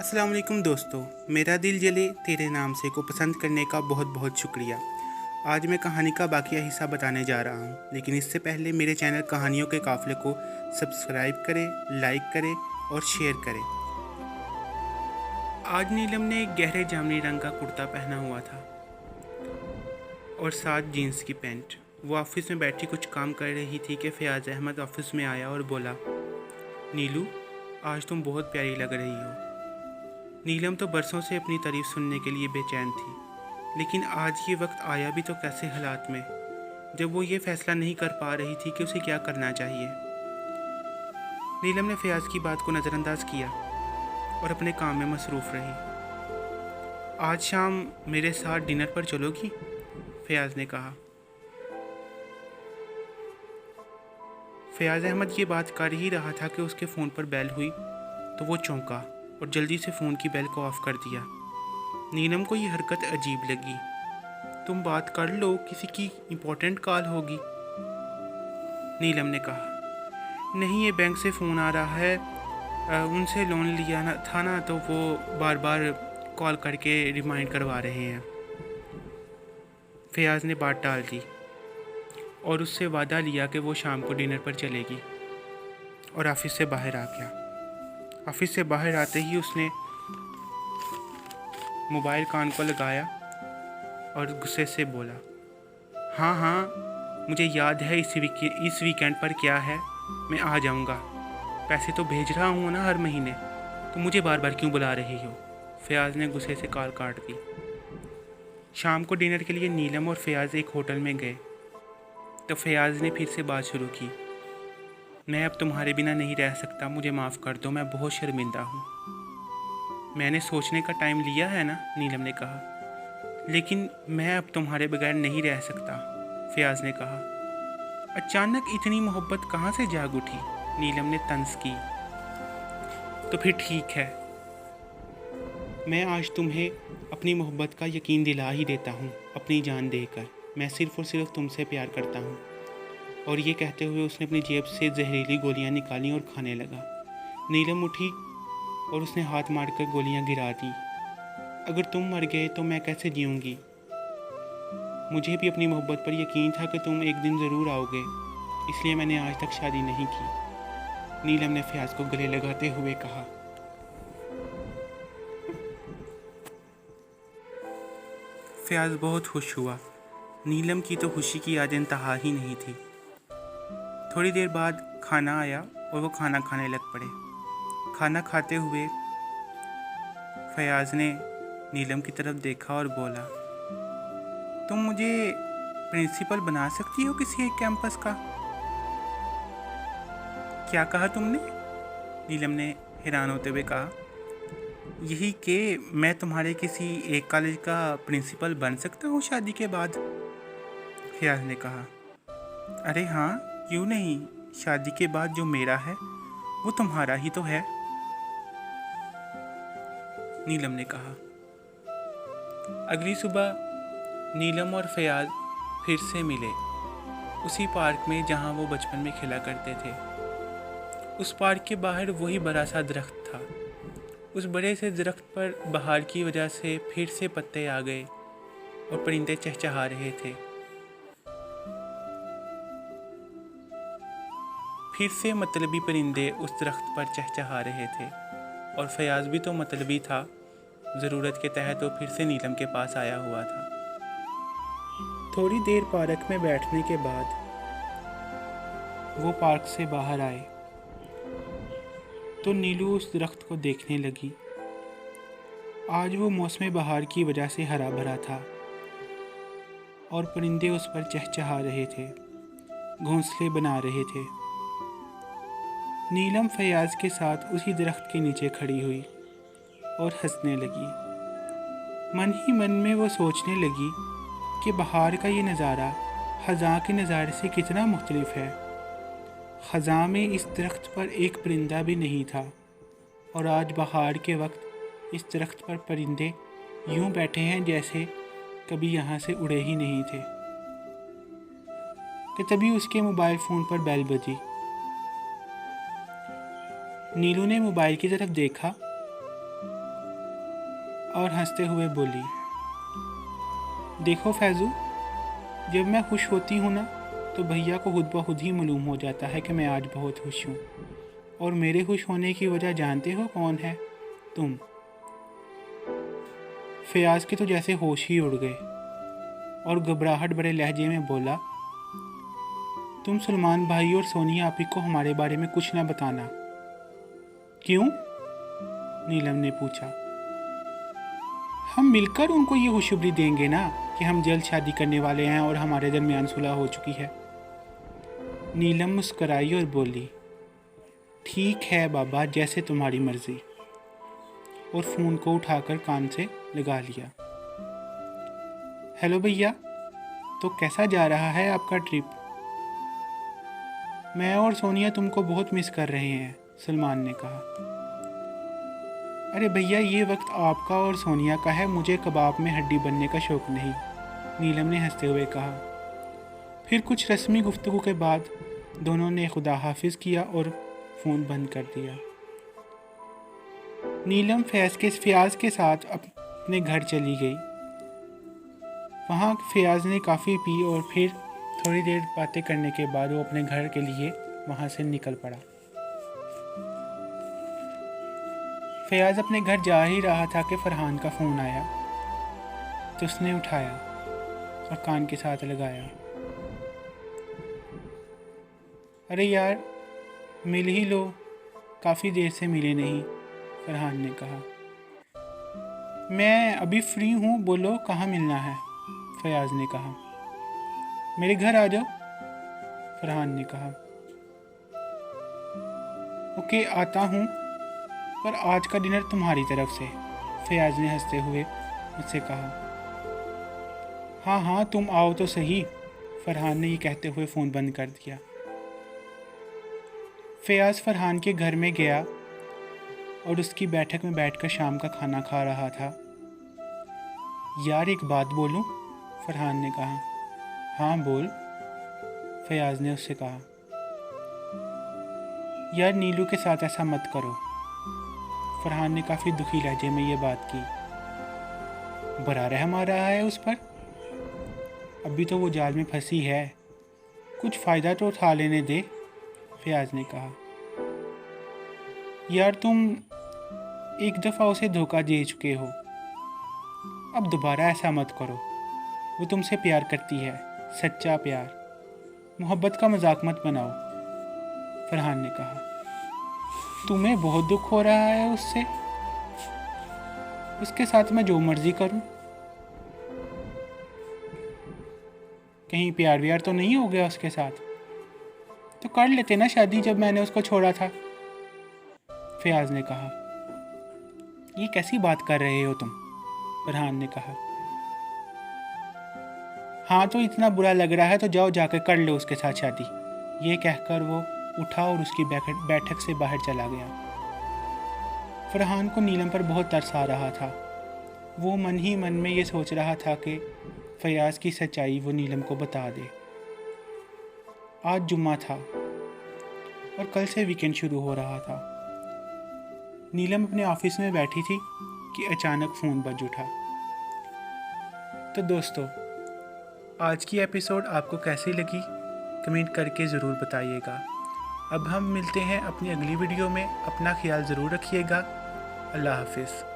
अस्सलाम वालेकुम दोस्तों, मेरा दिल जले तेरे नाम से को पसंद करने का बहुत बहुत शुक्रिया। आज मैं कहानी का बाकिया हिस्सा बताने जा रहा हूँ, लेकिन इससे पहले मेरे चैनल कहानियों के काफ़िले को सब्सक्राइब करें, लाइक करें और शेयर करें। आज नीलम ने एक गहरे जामुनी रंग का कुर्ता पहना हुआ था और साथ जीन्स की पैंट। वो ऑफिस में बैठी कुछ काम कर रही थी कि फ़याज़ अहमद ऑफिस में आया और बोला, नीलू, आज तुम बहुत प्यारी लग रही हो। नीलम तो बरसों से अपनी तारीफ सुनने के लिए बेचैन थी, लेकिन आज ये वक्त आया भी तो कैसे हालात में, जब वो ये फैसला नहीं कर पा रही थी कि उसे क्या करना चाहिए। नीलम ने फ़याज़ की बात को नज़रअंदाज किया और अपने काम में मसरूफ़ रही। आज शाम मेरे साथ डिनर पर चलोगी? फ़याज़ ने कहा। फ़याज़ अहमद ये बात कर ही रहा था कि उसके फ़ोन पर बेल हुई तो वो चौंका और जल्दी से फ़ोन की बेल को ऑफ़ कर दिया। नीलम को ये हरकत अजीब लगी। तुम बात कर लो, किसी की इम्पोर्टेंट कॉल होगी, नीलम ने कहा। नहीं, ये बैंक से फ़ोन आ रहा है, उनसे लोन लिया था ना, तो वो बार बार कॉल करके रिमाइंड करवा रहे हैं। फ़याज़ ने बात टाल दी और उससे वादा लिया कि वो शाम को डिनर पर चलेगी और ऑफिस से बाहर आ गया। ऑफिस से बाहर आते ही उसने मोबाइल कान को लगाया और गुस्से से बोला, हाँ हाँ, मुझे याद है इस वीकेंड पर क्या है, मैं आ जाऊँगा। पैसे तो भेज रहा हूँ ना हर महीने, तो मुझे बार बार क्यों बुला रही हो? फ़याज़ ने गुस्से से कॉल काट दी। शाम को डिनर के लिए नीलम और फ़याज़ एक होटल में गए तो फ़याज़ ने फिर से बात शुरू की। मैं अब तुम्हारे बिना नहीं रह सकता, मुझे माफ़ कर दो, मैं बहुत शर्मिंदा हूँ। मैंने सोचने का टाइम लिया है ना, नीलम ने कहा। लेकिन मैं अब तुम्हारे बगैर नहीं रह सकता, फ़याज़ ने कहा। अचानक इतनी मोहब्बत कहाँ से जाग उठी? नीलम ने तंज की। तो फिर ठीक है, मैं आज तुम्हें अपनी मोहब्बत का यकीन दिला ही देता हूँ, अपनी जान देकर। मैं सिर्फ़ और सिर्फ तुमसे प्यार करता हूँ। और ये कहते हुए उसने अपनी जेब से जहरीली गोलियाँ निकाली और खाने लगा। नीलम उठी और उसने हाथ मारकर गोलियाँ गिरा दी। अगर तुम मर गए तो मैं कैसे जीऊँगी? मुझे भी अपनी मोहब्बत पर यकीन था कि तुम एक दिन ज़रूर आओगे, इसलिए मैंने आज तक शादी नहीं की, नीलम ने फ़याज़ को गले लगाते हुए कहा। फ़याज़ बहुत खुश हुआ। नीलम की तो खुशी की आज इंतहा ही नहीं थी। थोड़ी देर बाद खाना आया और वो खाना खाने लग पड़े। खाना खाते हुए फ़याज़ ने नीलम की तरफ देखा और बोला, तुम मुझे प्रिंसिपल बना सकती हो किसी एक कैंपस का? क्या कहा तुमने? नीलम ने हैरान होते हुए कहा। यही कि मैं तुम्हारे किसी एक कॉलेज का प्रिंसिपल बन सकता हूँ शादी के बाद, फ़याज़ ने कहा। अरे हाँ, क्यों नहीं, शादी के बाद जो मेरा है वो तुम्हारा ही तो है, नीलम ने कहा। अगली सुबह नीलम और फ़याज़ फिर से मिले, उसी पार्क में जहाँ वो बचपन में खेला करते थे। उस पार्क के बाहर वही बड़ा सा दरख्त था। उस बड़े से दरख्त पर बहार की वजह से फिर से पत्ते आ गए और परिंदे चहचहा रहे थे। फिर से मतलबी परिंदे उस दरख्त पर चहचहा रहे थे और फ़याज़ भी तो मतलबी था। ज़रूरत के तहत वो फिर से नीलम के पास आया हुआ था। थोड़ी देर पार्क में बैठने के बाद वो पार्क से बाहर आए तो नीलू उस दरख्त को देखने लगी। आज वो मौसम बहार की वजह से हरा भरा था और परिंदे उस पर चहचहा रहे थे, घोंसले बना रहे थे। नीलम फ़याज़ के साथ उसी दरख्त के नीचे खड़ी हुई और हंसने लगी। मन ही मन में वो सोचने लगी कि बहार का ये नज़ारा ख़ज़ां के नज़ारे से कितना मुख्तलिफ है। ख़ज़ां में इस दरख्त पर एक परिंदा भी नहीं था और आज बहार के वक्त इस दरख्त पर परिंदे यूं बैठे हैं जैसे कभी यहाँ से उड़े ही नहीं थे। कि तभी उसके मोबाइल फ़ोन पर बेल बजी। नीलू ने मोबाइल की तरफ देखा और हंसते हुए बोली, देखो फैज़ू, जब मैं खुश होती हूँ ना तो भैया को खुद ब खुद ही मालूम हो जाता है कि मैं आज बहुत खुश हूँ। और मेरे खुश होने की वजह जानते हो कौन है? तुम। फयाज के तो जैसे होश ही उड़ गए और घबराहट भरे लहजे में बोला, तुम सलमान भाई और सोनिया आपी को हमारे बारे में कुछ ना बताना। क्यों? नीलम ने पूछा। हम मिलकर उनको ये खुशखबरी देंगे ना कि हम जल्द शादी करने वाले हैं और हमारे दरमियान सुलह हो चुकी है। नीलम मुस्कराई और बोली, ठीक है बाबा, जैसे तुम्हारी मर्जी। और फ़ोन को उठाकर कान से लगा लिया। हेलो भैया, तो कैसा जा रहा है आपका ट्रिप? मैं और सोनिया तुमको बहुत मिस कर रहे हैं, सलमान ने कहा। अरे भैया, ये वक्त आपका और सोनिया का है, मुझे कबाब में हड्डी बनने का शौक़ नहीं, नीलम ने हंसते हुए कहा। फिर कुछ रस्मी गुफ्तगू के बाद दोनों ने खुदा हाफिज़ किया और फ़ोन बंद कर दिया। नीलम फयाज के साथ अपने घर चली गई। वहाँ फयाज ने काफ़ी पी और फिर थोड़ी देर बातें करने के बाद वो अपने घर के लिए वहाँ से निकल पड़ा। फयाज अपने घर जा ही रहा था कि फरहान का फ़ोन आया तो उसने उठाया और कान के साथ लगाया। अरे यार, मिल ही लो, काफ़ी देर से मिले नहीं, फरहान ने कहा। मैं अभी फ्री हूँ, बोलो कहाँ मिलना है, फयाज ने कहा। मेरे घर आ जाओ, फरहान ने कहा। ओके, आता हूँ, पर आज का डिनर तुम्हारी तरफ से, फयाज ने हंसते हुए मुझसे कहा। हाँ हाँ, तुम आओ तो सही, फरहान ने ये कहते हुए फ़ोन बंद कर दिया। फयाज फरहान के घर में गया और उसकी बैठक में बैठकर शाम का खाना खा रहा था। यार एक बात बोलूं, फरहान ने कहा। हाँ बोल, फयाज ने उससे कहा। यार नीलू के साथ ऐसा मत करो, फरहान ने काफ़ी दुखी लहजे में ये बात की। बड़ा रहम आ रहा है उस पर, अभी तो वो जाल में फंसी है, कुछ फ़ायदा तो उठा लेने दे, फयाज ने कहा। यार तुम एक दफ़ा उसे धोखा दे चुके हो, अब दोबारा ऐसा मत करो। वो तुमसे प्यार करती है, सच्चा प्यार, मोहब्बत का मजाक मत बनाओ, फरहान ने कहा। तुम्हें बहुत दुख हो रहा है उससे? उसके साथ मैं जो मर्जी करूं, कहीं प्यार व्यार तो नहीं हो गया उसके साथ? तो कर लेते ना शादी जब मैंने उसको छोड़ा था, फयाज ने कहा। ये कैसी बात कर रहे हो तुम, फरहान ने कहा। हाँ तो इतना बुरा लग रहा है तो जाओ जाकर कर लो उसके साथ शादी, ये कहकर वो उठा और उसकी बैठक से बाहर चला गया। फरहान को नीलम पर बहुत तरस आ रहा था। वो मन ही मन में ये सोच रहा था कि फयाज की सच्चाई वो नीलम को बता दे। आज जुम्मा था और कल से वीकेंड शुरू हो रहा था। नीलम अपने ऑफिस में बैठी थी कि अचानक फ़ोन बज उठा। तो दोस्तों, आज की एपिसोड आपको कैसी लगी कमेंट करके ज़रूर बताइएगा। अब हम मिलते हैं अपनी अगली वीडियो में। अपना ख्याल ज़रूर रखिएगा। अल्लाह हाफिज़।